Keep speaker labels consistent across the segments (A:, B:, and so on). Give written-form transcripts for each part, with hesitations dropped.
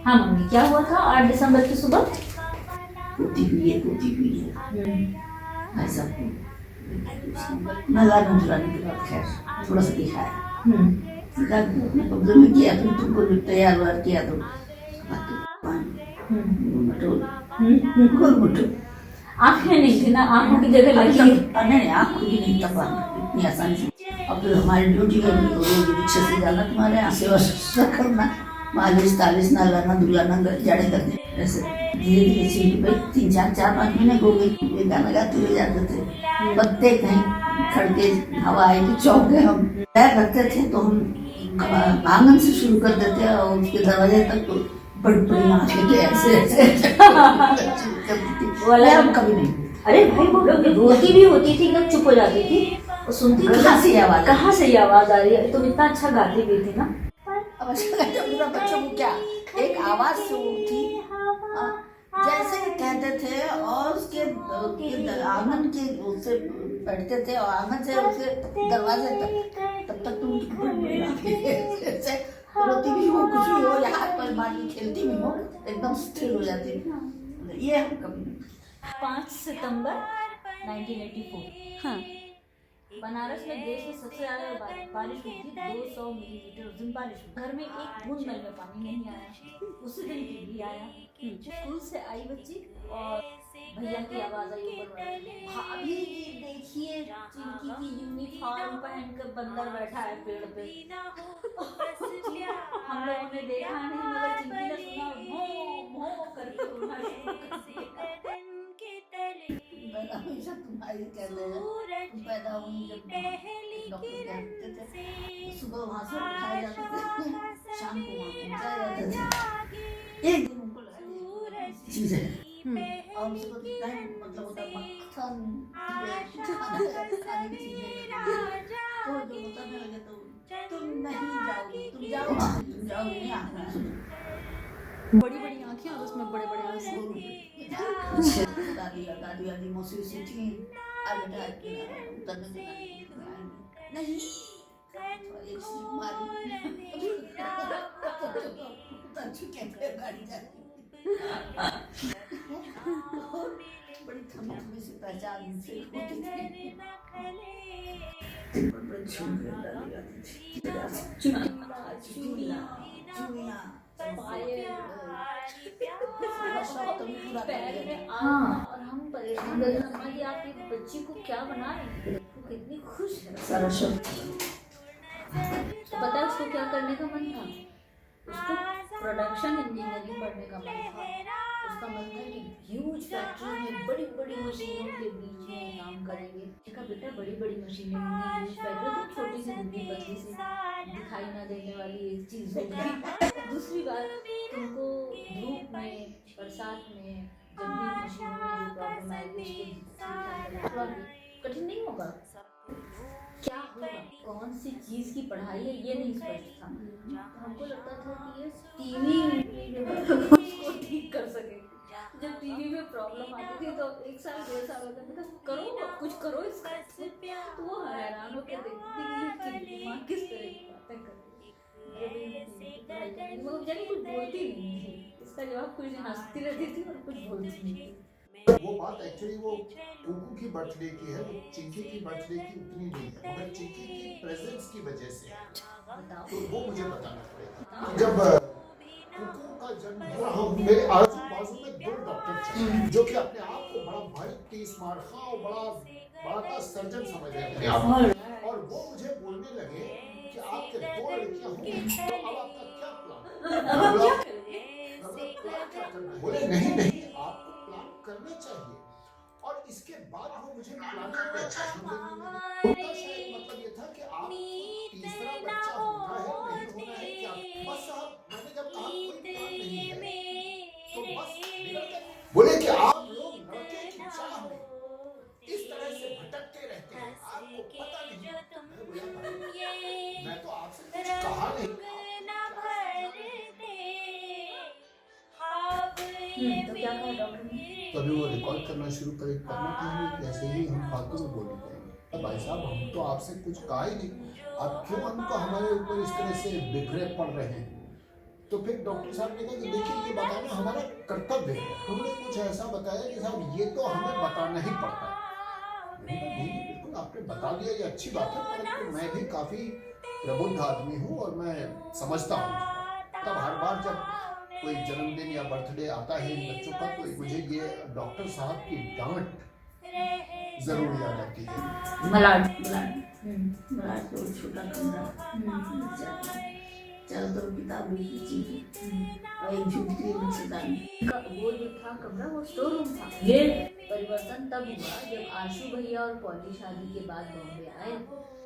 A: हाँ मम्मी, क्या हुआ था 8 दिसंबर की सुबह?
B: पोती हुई है ऐसा नजर नजराने के बाद खैर थोड़ा सा दिखाया अपने कब्जे में किया, फिर तुमको जो तैयार वार किया तो
A: आंखें नहीं थी ना, आंखों की जगह लगी।
B: नहीं आँख खुली नहीं तब इतनी आसानी से। अब फिर हमारी ड्यूटी है रोज रिक्शे से जाना, तुम्हारे यहाँ सेवा करना, मालिश तालिश नहलाना धुलाना जाड़े करने, ऐसे धीरे धीरे सीख गई। 3-4 5 महीने हो गई। गाना गाते हुए जाते थे, पत्ते कहीं खड़के हवा आएगी चौके हम तय करते थे, तो हम आंगन से शुरू कर देते और उसके दरवाजे तक तो बड़ी बड़ी आंखें के ऐसे हम कभी नहीं।
A: अरे भाई वो लोग रोती भी होती थी, एकदम चुप हो जाती थी और सुनती कहाँ से ये आवाज आ रही है। तुम इतना अच्छा गाती भी थी ना।
B: अब अच्छा बच्चों को क्या एक आवाज से उठी जैसे कहते थे, और उसके आंगन के उससे बैठते थे और आंगन से उसके दरवाजे तक, तब तक तुम रोती भी हो, कुछ भी हो, या हाथ पैर मार के खेलती भी हो, एकदम स्थिर हो जाती। ये हम कभी
A: 5 सितंबर 1984। हाँ, बनारस में देश में सबसे ज्यादा बारिश हुई थी, 200 मिलीमीटर उस दिन बारिश हुई। घर में एक बूंद नल में पानी नहीं आया। उसी दिन टीवी आया। स्कूल से आई बच्ची और भैया की आवाज आई ऊपर, भाभी ये देखिए चिंकी की यूनिफॉर्म पहनकर बंदर बैठा है पेड़ पे। हम लोगों ने देखा नहीं, मगर चिंकी ने सुना, भों भों करके रोना शुरू कर दिया।
B: हमेशा तुम्हारी कहते हैं, तुम पैदा हुई जब डॉक्टर कहते थे, सुबह वहाँ से उठाए जाते थे, शाम को वहाँ पहुँचाया जाता था। एक दिन उनको लगा चीज है और उसको मतलब होता मक्खन खाने की चीजें, तो जो होता है लगे तो तुम नहीं जाओगी, तुम जाओ नहीं आना।
C: बड़ी बड़ी आंखें और उसमें बड़े बड़े आंसू।
B: दादी दादी मौसी से थी, अरे उतरने नहीं एक सीट मारी उतर चुके थे गाड़ी जाती। बड़ी थमी थमी से पहचान से होती थी।
A: हाँ, और हम परेशान थे कि आप ये बच्ची को क्या बना रहे हैं, वो कितनी खुश है।
B: सारा शब्द
A: पता है उसको क्या करने का मन था? उसको प्रोडक्शन इंजीनियरिंग पढ़ने का मन था। उसका मन था कि ह्यूज फैक्ट्री में बड़ी बड़ी मशीनों के बीच में काम करेंगे। देखा बेटा, बड़ी बड़ी मशीनें होंगी, ह्यूज फैक्ट्री तो छोटी सी बुद्धि पतली सी दिखाई ना देने वाली एक चीज होगी। दूसरी बात, तुमको धूप में बरसात में जब भी मशीनों में जो प्रॉब्लम आएगी उसको कठिन नहीं होगा। क्या होगा, कौन सी चीज की पढ़ाई है, ये नहीं स्पष्ट था। हमको लगता था कि ये टीवी उसको ठीक कर सके। जब टीवी में प्रॉब्लम आती थी तो 1 साल 1.5 साल होता था, करो कुछ करो इसका। तो वो हैरान होकर देखती थी कि दिमाग किस तरह की बातें कर रही है। वो बेचारी कुछ बोलती नहीं थी, इसका जवाब कुछ हंसती रहती थी और कुछ बोलती नहीं थी।
D: वो बात एक्चुअली वो कुकू की बर्थडे की है, वो चिंकी की बर्थडे की उतनी नहीं है, मगर चिंकी की प्रेजेंस की वजह से तो वो मुझे बताना पड़ेगा। जब कुकू का जन्म हुआ, हम मेरे आजू बाजू में 2 डॉक्टर थे जो कि अपने आप को बड़ा भारी तीस मारखा और बड़ा सर्जन समझ रहे थे और वो मुझे बोलने लगे कि आपके 2 लड़कियां होंगी, तो अब आपका क्या प्लान? बोले नहीं आपको प्लान करना चाहिए, और इसके बाद वो मुझे प्लान करना चाहिए। उनका शायद मतलब ये था कि आप तीसरा बच्चा होना है नहीं होना है क्या, बस आप मैंने जब कहा कोई प्लान नहीं है तो बस बोले कि आप लोग लड़के की चाह में इस तरह से भटकते रहते हैं, आपको पता नहीं। मैं तो आपसे कुछ कहा नहीं।
A: तो क्या कहा डॉक्टर ने?
D: तभी वो रिकॉर्ड करना शुरू करना चाहिए कि ऐसे ही हम फालतू में बोल जाएंगे। भाई साहब, हम तो आपसे कुछ कहा ही नहीं, आप क्यों हमको हमारे ऊपर इस तरह से बिखरे पड़ रहे हैं? तो फिर डॉक्टर साहब ने कहा कि देखिए ये बताना हमारा कर्तव्य है। हमने कुछ ऐसा बताया कि साहब ये तो हमें बताना ही पड़ता है। मैंने कहा नहीं बिल्कुल आपने बता दिया, ये अच्छी बात है, परंतु मैं भी काफी प्रबुद्ध आदमी हूँ और मैं समझता हूँ। तब हर बार जब कोई जन्मदिन या बर्थडे आता है इन बच्चों का तो मुझे ये डॉक्टर साहब की डांट जरूर याद आती है।
B: मलाड तो छोटा कमरा, चारों तरफ किताब लिखी और एक झुकती मच्छरदानी।
A: वो जो था कमरा वो स्टोर रूम था। ये परिवर्तन तब हुआ जब आशु भैया और पॉली शादी के बाद बॉम्बे आए।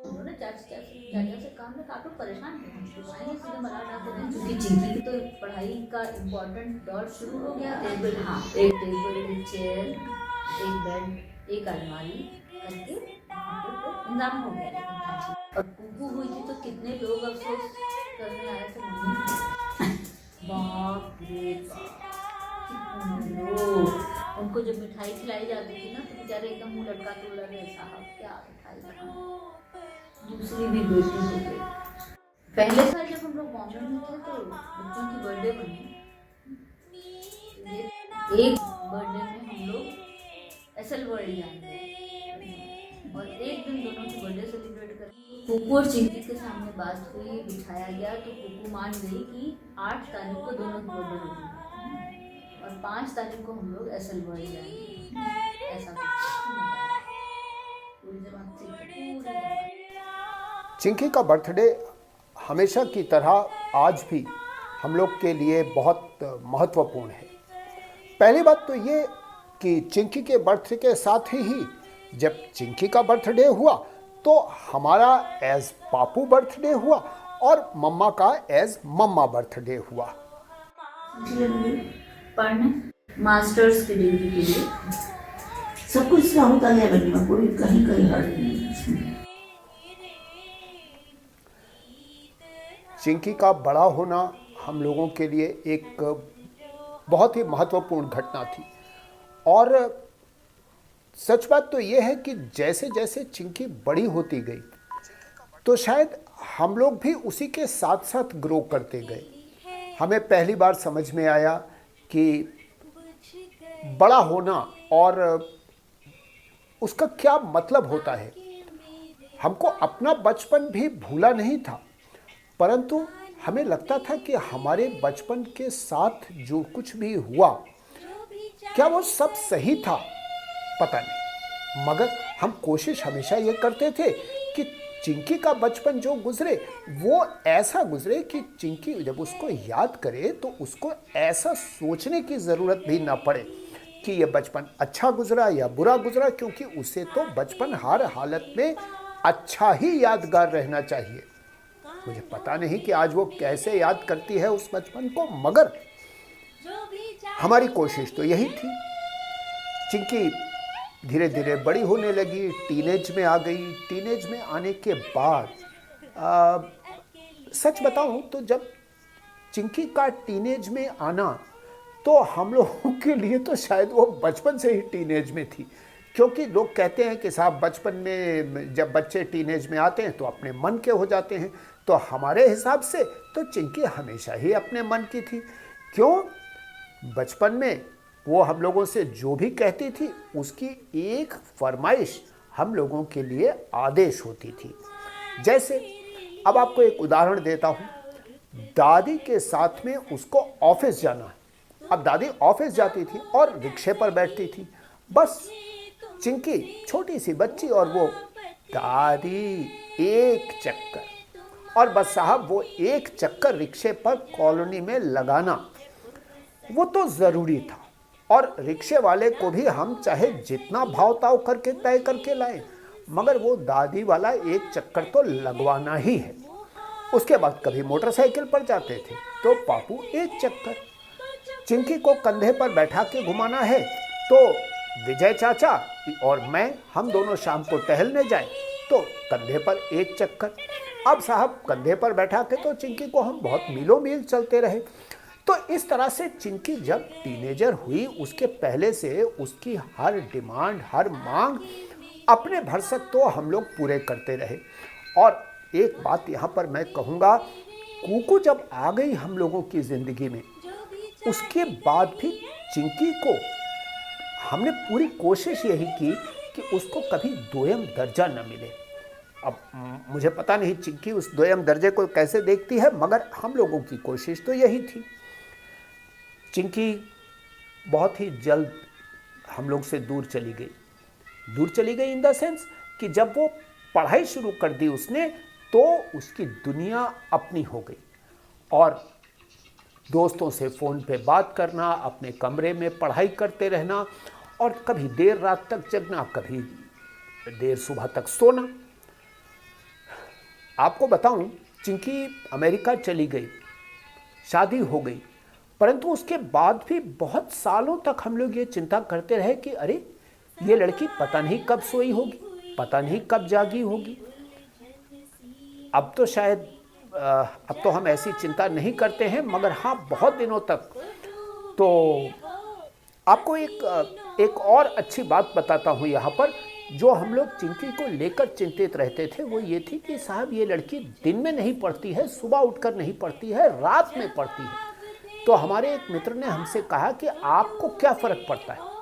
A: उन्होंने चाचा से कहा मैं काफी परेशान हूँ, आएंगे सीधे मलाड आते हैं, क्योंकि चिंकी की तो पढ़ाई का इम्पोर्टेंट दौर शुरू हो गया। टेबल, हाँ, एक टेबल, एक चेयर, एक बेड, एक अलमारी करके इंतजाम हो गया। और कुकू हुई थी तो कितने लोग अफसोस करने आए थे मम्मी। बाप रे बाप, लोग उनको जब मिठाई खिलाई जाती थी ना तो बेचारे एकदम मुंह लटका के बोला रहे साहब क्या मिठाई खाओ। दूसरी भी बेटी हो गई। पहले साल जब हम लोग बॉम्बे में थे तो बच्चों की बर्थडे बनी। एक बर्थडे में हम लोग एसएल वर्ल्ड जाएंगे और एक दिन दोनों की बर्थडे सेलिब्रेट कर। कुकू और चिंकी के सामने बात हुई, बिठाया गया तो कुकू मान गई कि 8 तारीख को दोनों की बर्थडे होगी और 5 तारीख को हम लोग एसएल वर्ल्ड जाएंगे। ऐसा पूरी जबान से
E: चिंकी का बर्थडे हमेशा की तरह आज भी हम लोग के लिए बहुत महत्वपूर्ण है। पहली बात तो ये कि चिंकी के बर्थडे के साथ ही जब चिंकी का बर्थडे हुआ तो हमारा एज पापू बर्थडे हुआ और मम्मा का एज मम्मा बर्थडे हुआ।
A: पढ़ने मास्टर्स की डिग्री के लिए
B: सब कुछ इसका होता है बेटी, कोई कहीं कहीं हर्ट नहीं है इसमें।
E: चिंकी का बड़ा होना हम लोगों के लिए एक बहुत ही महत्वपूर्ण घटना थी और सच बात तो ये है कि जैसे जैसे चिंकी बड़ी होती गई तो शायद हम लोग भी उसी के साथ साथ ग्रो करते गए। हमें पहली बार समझ में आया कि बड़ा होना और उसका क्या मतलब होता है। हमको अपना बचपन भी भूला नहीं था, परंतु हमें लगता था कि हमारे बचपन के साथ जो कुछ भी हुआ क्या वो सब सही था, पता नहीं। मगर हम कोशिश हमेशा ये करते थे कि चिंकी का बचपन जो गुजरे वो ऐसा गुजरे कि चिंकी जब उसको याद करे तो उसको ऐसा सोचने की ज़रूरत भी ना पड़े कि ये बचपन अच्छा गुजरा या बुरा गुजरा, क्योंकि उसे तो बचपन हर हालत में अच्छा ही यादगार रहना चाहिए। मुझे पता नहीं कि आज वो कैसे याद करती है उस बचपन को, मगर हमारी कोशिश तो यही थी। चिंकी धीरे धीरे बड़ी होने लगी, टीनेज में आ गई। टीनेज में आने के बाद सच बताऊं तो जब चिंकी का टीनेज में आना तो हम लोगों के लिए तो शायद वो बचपन से ही टीनेज में थी, क्योंकि लोग कहते हैं कि साहब बचपन में जब बच्चे टीनेज में आते हैं तो अपने मन के हो जाते हैं, तो हमारे हिसाब से तो चिंकी हमेशा ही अपने मन की थी। क्यों? बचपन में वो हम लोगों से जो भी कहती थी उसकी एक फरमाइश हम लोगों के लिए आदेश होती थी। जैसे अब आपको एक उदाहरण देता हूँ, दादी के साथ में उसको ऑफिस जाना है। अब दादी ऑफिस जाती थी और रिक्शे पर बैठती थी, बस चिंकी छोटी सी बच्ची और वो दादी एक चक्कर, और बस साहब वो एक चक्कर रिक्शे पर कॉलोनी में लगाना वो तो ज़रूरी था। और रिक्शे वाले को भी हम चाहे जितना भाव ताव करके तय करके लाएं, मगर वो दादी वाला एक चक्कर तो लगवाना ही है। उसके बाद कभी मोटरसाइकिल पर जाते थे तो पापू एक चक्कर, चिंकी को कंधे पर बैठा के घुमाना है तो विजय चाचा और मैं हम दोनों शाम को टहलने जाएं तो कंधे पर एक चक्कर। अब साहब कंधे पर बैठा के तो चिंकी को हम बहुत मीलों मील चलते रहे। तो इस तरह से चिंकी जब टीनेजर हुई उसके पहले से उसकी हर डिमांड, हर मांग अपने भरसक तो हम लोग पूरे करते रहे। और एक बात यहाँ पर मैं कहूँगा, कुकू जब आ गई हम लोगों की ज़िंदगी में, उसके बाद भी चिंकी को हमने पूरी कोशिश यही की कि उसको कभी दोयम दर्जा न मिले। अब मुझे पता नहीं चिंकी उस दोयम दर्जे को कैसे देखती है, मगर हम लोगों की कोशिश तो यही थी। चिंकी बहुत ही जल्द हम लोग से दूर चली गई इन द सेंस कि जब वो पढ़ाई शुरू कर दी उसने, तो उसकी दुनिया अपनी हो गई और दोस्तों से फ़ोन पे बात करना, अपने कमरे में पढ़ाई करते रहना और कभी देर रात तक जगना, कभी देर सुबह तक सोना। आपको बताऊं, चिंकी अमेरिका चली गई, शादी हो गई, परंतु उसके बाद भी बहुत सालों तक हम लोग ये चिंता करते रहे कि अरे ये लड़की पता नहीं कब सोई होगी, पता नहीं कब जागी होगी। अब तो शायद अब तो हम ऐसी चिंता नहीं करते हैं, मगर हाँ बहुत दिनों तक। तो आपको एक और अच्छी बात बताता हूँ यहाँ पर, जो हम लोग चिंकी को लेकर चिंतित रहते थे वो ये थी कि साहब ये लड़की दिन में नहीं पढ़ती है, सुबह उठकर नहीं पढ़ती है, रात में पढ़ती है। तो हमारे एक मित्र ने हमसे कहा कि आपको क्या फ़र्क पड़ता है,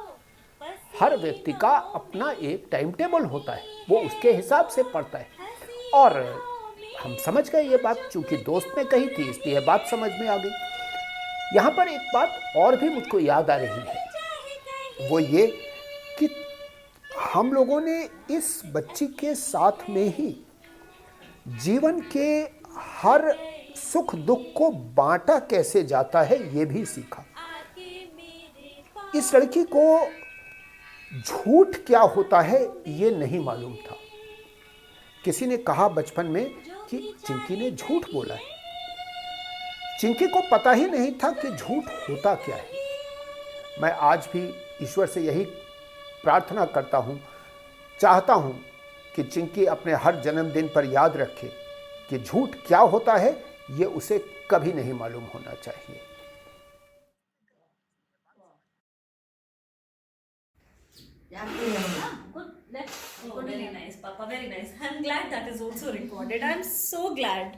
E: हर व्यक्ति का अपना एक टाइम टेबल होता है, वो उसके हिसाब से पढ़ता है। और हम समझ गए ये बात, चूंकि दोस्त ने कही थी इसलिए बात समझ में आ गई। यहाँ पर एक बात और भी मुझको याद आ रही है, वो ये कि हम लोगों ने इस बच्ची के साथ में ही जीवन के हर सुख दुख को बांटा कैसे जाता है ये भी सीखा। इस लड़की को झूठ क्या होता है ये नहीं मालूम था। किसी ने कहा बचपन में कि चिंकी ने झूठ बोला है। चिंकी को पता ही नहीं था कि झूठ होता क्या है। मैं आज भी ईश्वर से यही प्रार्थना करता हूँ, चाहता हूँ कि चिंकी अपने हर जन्मदिन पर याद रखे कि झूठ क्या होता है ये उसे कभी नहीं मालूम होना चाहिए।
C: Oh, very nice, Papa. Very nice. I'm glad that is also recorded. I'm so glad.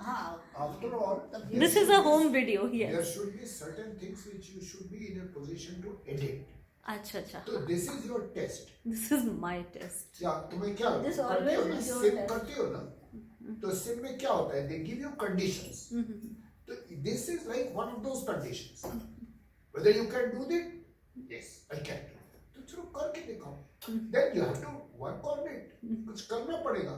D: After all,
C: This is a home video.
D: there
C: Yes.
D: should be certain things which you should be in a position to edit.
C: Acha acha.
D: So this is your test.
C: This is my test.
D: क्या तुम्हें क्या
A: This
D: करते हो
A: always
D: ना,
A: is your
D: SIM
A: test.
D: करते हो ना, तो सिम में क्या होता है, they give you conditions. तो this is like one of those conditions. Whether you can do that, yes, I can do. तो चलो करके दिखाओ. Then you have to work on it. कुछ करना पड़ेगा.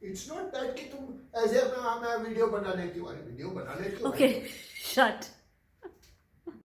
D: It's not that कि तुम ऐसे मैं वीडियो बना लेती हूँ, अरे वीडियो बना लेती हूँ.
C: Okay. Shut.